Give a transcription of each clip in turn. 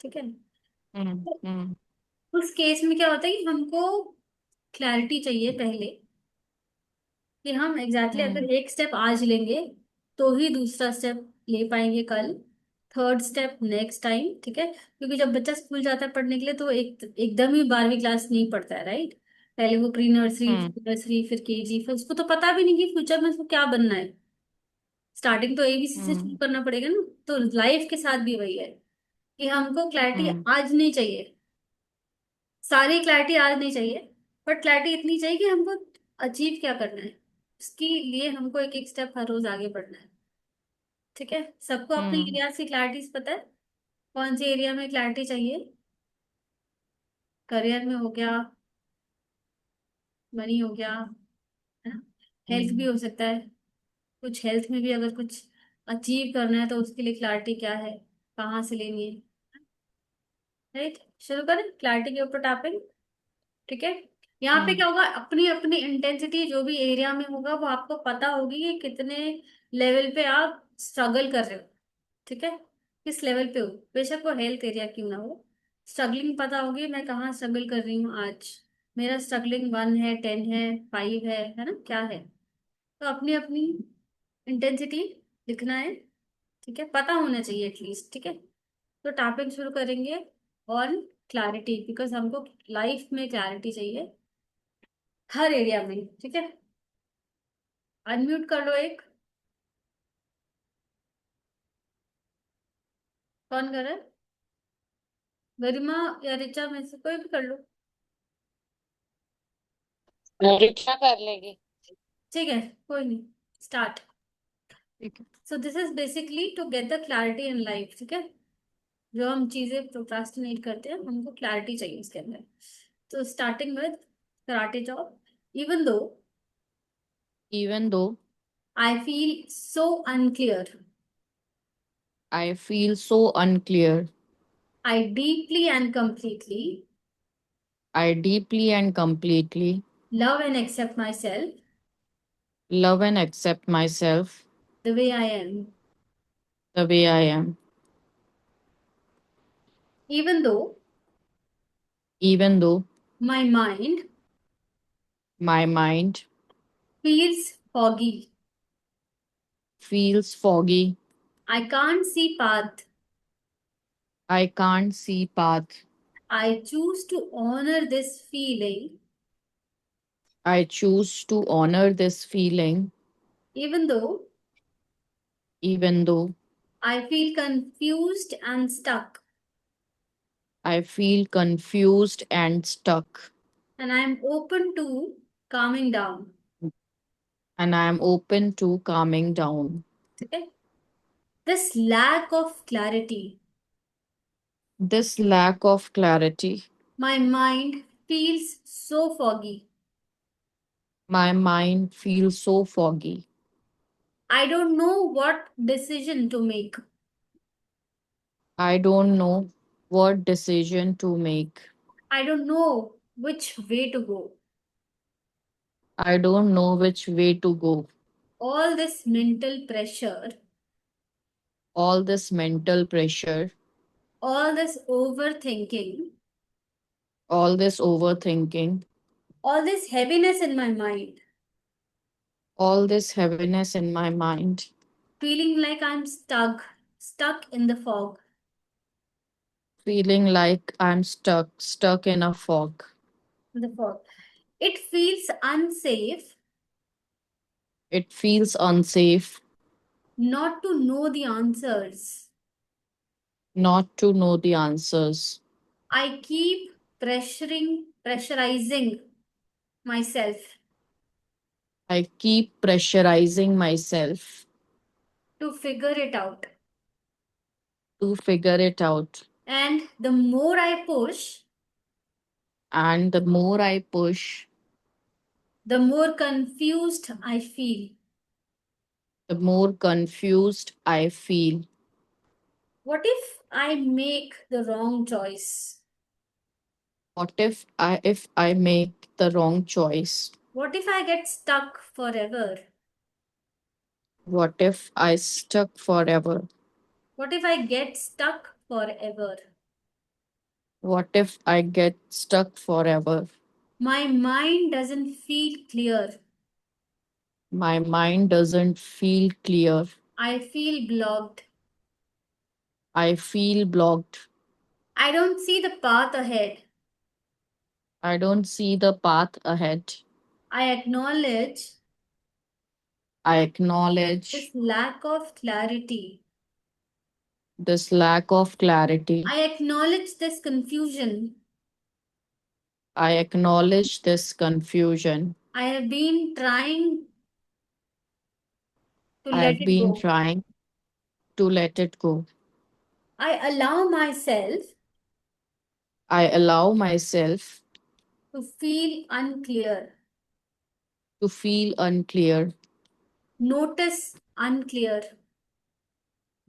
ठीक है। हम्म। तो हम्म। उस केस में क्या होता है कि हमको क्लैरिटी चाहिए पहले, कि हम एग्जैक्टली हम्म। अगर एक स्टेप आज लेंगे तो ही दूसरा स्टेप ले पाएंगे कल, थर्ड स्टेप नेक्स्ट टाइम। ठीक है, क्योंकि जब बच्चा स्कूल जाता है पढ़ने के लिए तो एकदम ही 12वीं क्लास नहीं पढ़ता है, राइट। पहले वो प्री नर्सरी, हम्म। फिर नर्सरी, फिर केजी, फिर उसको तो पता भी नहीं कि फ्यूचर में उसको क्या बनना है। स्टार्टिंग तो एबीसी से शुरू हम्म। करना पड़ेगा ना। तो लाइफ के साथ भी वही है कि हमको क्लैरिटी हम्म। आज नहीं चाहिए, सारी क्लैरिटी आज नहीं चाहिए, बट क्लैरिटी इतनी चाहिए कि हमको अचीव क्या करना है, उसके लिए हमको एक एक स्टेप हर रोज आगे बढ़ना है। ठीक है, सबको अपने हम्म। एरिया की क्लैरिटीज पता है, कौन सी एरिया में क्लैरिटी चाहिए। करियर में हो गया, मनी हो गया, है ना, हेल्थ भी हम्म। हो सकता है। कुछ हेल्थ में भी अगर कुछ अचीव करना है तो उसके लिए क्लैरिटी क्या है, कहाँ से लेनी है। राइट, शुरू करें क्लैरिटी के ऊपर टैपिंग। ठीक है, यहाँ पे हम्म। क्या होगा, अपनी अपनी इंटेंसिटी जो भी एरिया में होगा वो आपको पता होगी कि कितने लेवल पे आप स्ट्रगल कर रहे हो। ठीक है, किस लेवल पे हो, बेशक वो हेल्थ एरिया क्यों ना हो, स्ट्रगलिंग पता होगी मैं कहाँ स्ट्रगल कर रही हूँ आज। मेरा स्ट्रगलिंग 1 है, 10 है, 5 है ना, क्या है। तो अपनी अपनी इंटेंसिटी लिखना है। ठीक है, पता होना चाहिए एटलीस्ट। ठीक है, तो टैपिंग शुरू करेंगे ऑन क्लैरिटी, बिकॉज हमको लाइफ में क्लैरिटी चाहिए हर एरिया में। ठीक है, अनम्यूट कर लो एक, कौन कर रहा है, गरिमा या रिचा में से कोई भी कर लो। रिक्शा कर लेगी। ठीक है, कोई नहीं, स्टार्ट। ठीक है। So this is basically to get the clarity in life. ठीक है, जो हम चीजें प्रोक्रास्टिनेट करते हैं हमको क्लैरिटी चाहिए उसके अंदर। तो starting with karate job, even though Even though I feel so unclear, I feel so unclear, I deeply and completely I deeply and completely love and accept my love and accept myself the way I am, the way I am. Even though Even though my mind my mind feels foggy, feels foggy, I can't see path. I can't see path. I choose to honor this feeling, I choose to honor this feeling, even though even though I feel confused and stuck, I feel confused and stuck, and I am open to calming down. and I am open to calming down. Okay? This lack of clarity, This lack of clarity, my mind feels so foggy. my mind feels so foggy. I don't know what decision to make. I don't know what decision to make. I don't know which way to go. I don't know which way to go. All this mental pressure, All this mental pressure, all this overthinking, all this overthinking, all this heaviness in my mind, all this heaviness in my mind, feeling like I'm stuck in the fog. feeling like I'm stuck in a fog. The fog. It feels unsafe It feels unsafe not to know the answers. not to know the answers. I keep pressurizing myself I keep pressurizing myself to figure it out. to figure it out. And the more I push, And the more I push, the more confused I feel. the more confused I feel. What if I make the wrong choice? What if I make the wrong choice? What if I get stuck forever? What if I stuck forever? What if I get stuck forever? What if I get stuck forever? My mind doesn't feel clear. My mind doesn't feel clear. I feel blocked. I feel blocked. I don't see the path ahead. I don't see the path ahead. I acknowledge I this acknowledge lack of clarity. this lack of clarity. I acknowledge this confusion. I acknowledge this confusion. I have been trying to I let have it been go. trying to let it go. I allow myself I allow myself to feel unclear. to feel unclear, Notice unclear.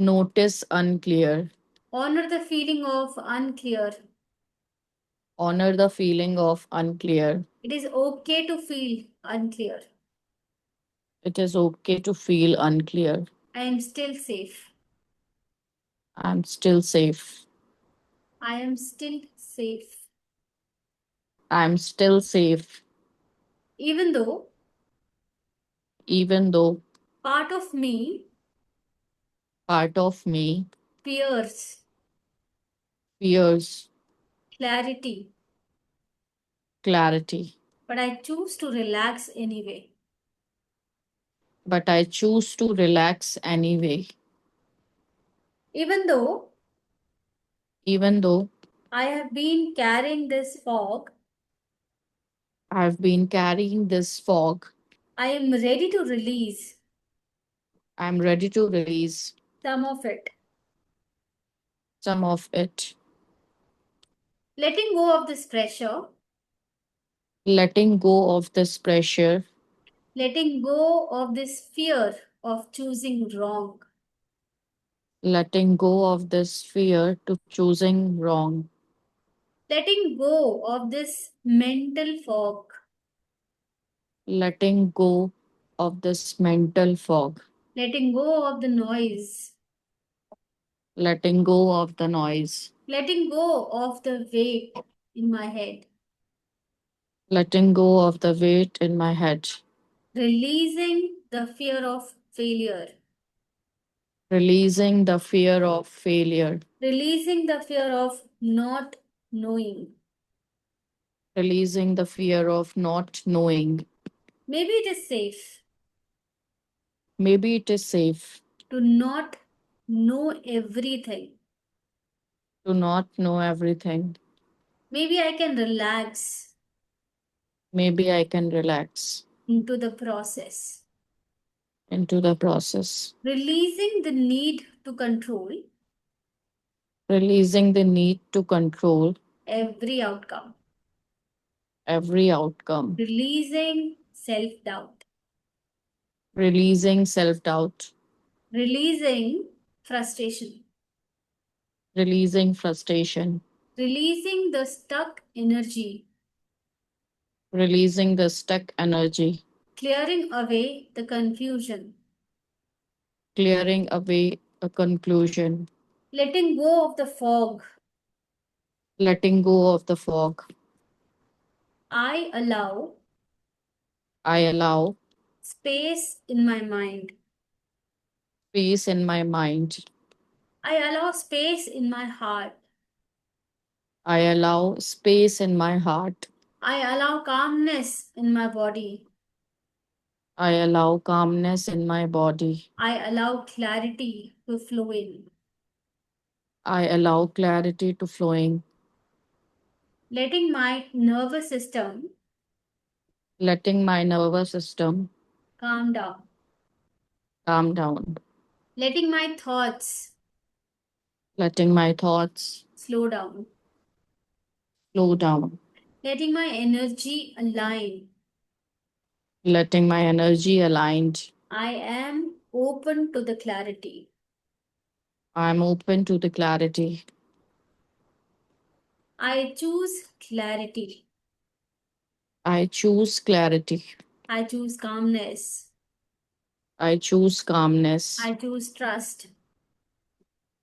notice unclear, Honor the feeling of unclear. honor the feeling of unclear. It is okay to feel unclear. It is okay to feel unclear. I am still safe. I'm still safe. I am still safe. I'm still safe, Even though even though part of me part of me fears fears clarity, clarity. but I choose to relax anyway. But I choose to relax anyway, Even though even though I have been carrying this fog, I've been carrying this fog. I am ready to release I'm ready to release some of it. some of it. Letting go of this pressure, Letting go of this pressure, letting go of this fear of choosing wrong, letting go of this fear to choosing wrong, letting go of this mental fog, letting go of this mental fog, letting go of the noise, letting go of the noise, letting go of the weight in my head, letting go of the weight in my head, releasing the fear of failure, releasing the fear of failure, releasing the fear of not knowing. releasing the fear of not knowing. Maybe it is safe Maybe it is safe to not know everything. to not know everything. Maybe I can relax Maybe I can relax into the process. into the process, Releasing the need to control releasing the need to control every outcome. every outcome, Releasing self doubt. releasing self doubt, Releasing frustration. releasing frustration, Releasing the stuck energy. releasing the stuck energy, Clearing away the confusion. clearing away a conclusion, Letting go of the fog. letting go of the fog. I allow I allow space in my mind. peace in my mind. I allow space in my heart. I allow space in my heart. I allow calmness in my body. I allow calmness in my body. I allow clarity to flow in. I allow clarity to flowing, Letting my nervous system letting my nervous system calm down. calm down, Letting my thoughts letting my thoughts slow down. slow down, Letting my energy align. letting my energy aligned. I am open to the clarity. I'm open to the clarity. I choose clarity. I choose clarity. I choose calmness. I choose calmness. I choose trust.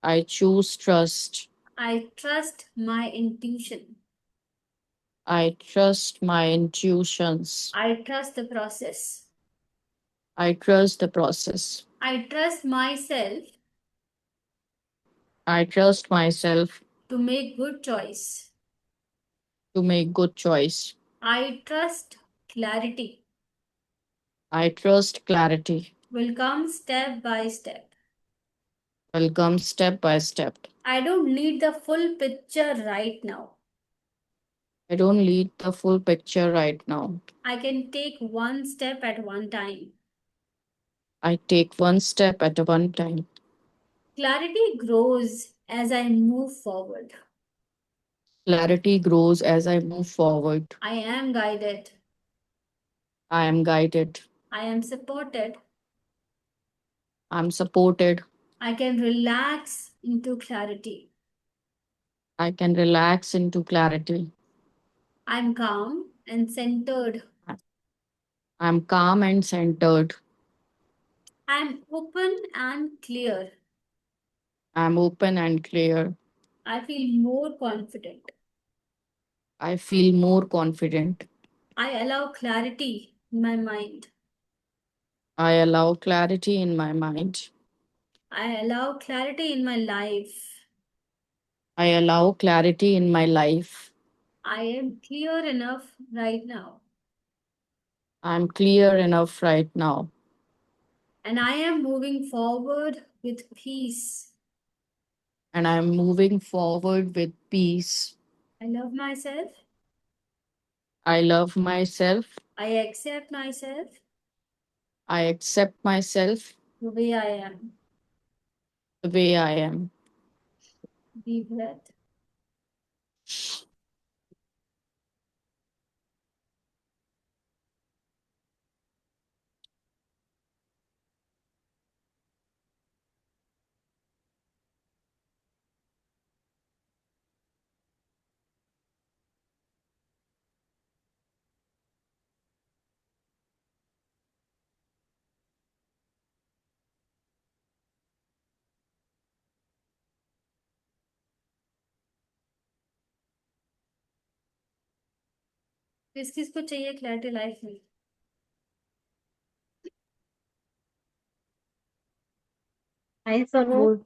I choose trust. I trust my intuition. I trust my intuitions. I trust the process. I trust the process. I trust myself I trust myself to make good choice. to make good choice. I trust clarity I trust clarity will come step by step. will come step by step. I don't need the full picture right now. I don't need the full picture right now. I can take one step at one time. I take one step at a one time. Clarity grows as I move forward. Clarity grows as I move forward. I am guided. I am guided. I am supported. I'm supported. I can relax into clarity. I can relax into clarity. I'm calm and centered. I'm calm and centered. I'm open and clear. I'm open and clear. I feel more confident. I feel more confident. I allow clarity in my mind. I allow clarity in my mind. I allow clarity in my life. I allow clarity in my life. I am clear enough right now. I'm clear enough right now. And I am moving forward with peace. And I'm moving forward with peace. I love myself. I love myself. I accept myself I accept myself the way I am. the way I am. Deep breath. किस किस को चाहिए clarity life में? आई सब बोल